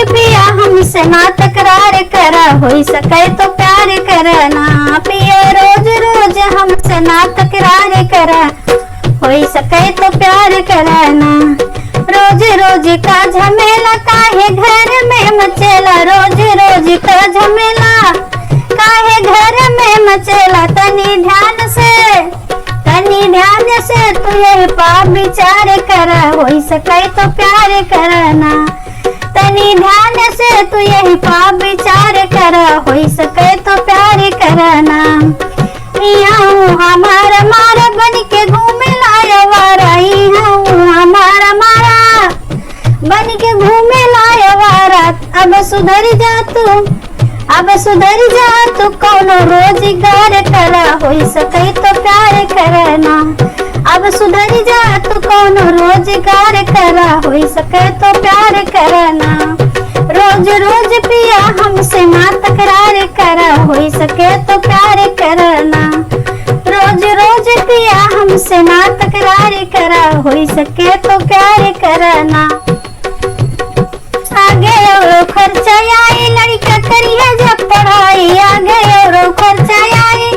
पिया हमसे ना तकरार करा, होई सके तो प्यार करना। पिया रोज रोज हमसे ना तकरार करा, होई सके तो प्यार करना। रोज रोज का झमेला काहे घर में मचेला, रोज रोज का झमेला काहे घर में मचेला। तनी ध्यान से तू यही पा विचार करा, होई सके तो प्यार करना। तनी ध्यान से तू यही पा विचार करा, होई सके तो प्यार करना। हमारा मारा बन के घूमे लाया वारा, हमारा मारा बन के घूमे लाया वारा। अब सुधर जा तू कौनो रोजगार करा, होई सके तो प्यार करना। अब सुधर जा तू कौनो रोजगार करा, होई सके तो प्यार करना। रोज रोज पिया हमसे ना तकरार करा, होई सके तो प्यार करना। रोज रोज पिया हमसे ना तकरार करा, होई सके तो प्यार करना। आगे और खर्चा आई लड़का करिए जब पढ़ाई, आगे और खर्चा आई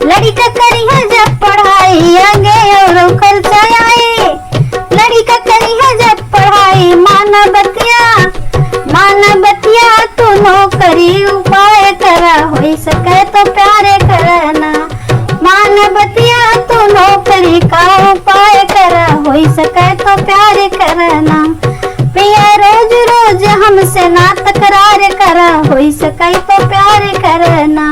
लड़का करिए जब पढ़ाई, आगे और खर्चा आई लड़का करिए जब पढ़ाई। मानवतिया तू नौकरी उपाय करा, होई सके तो प्यार करना। मानवतिया तू नौकरी का उपाय करा, होई सके तो प्यार करना। पिया रोज रोज हमसे ना तकरार करा, होई सके तो प्यार करना।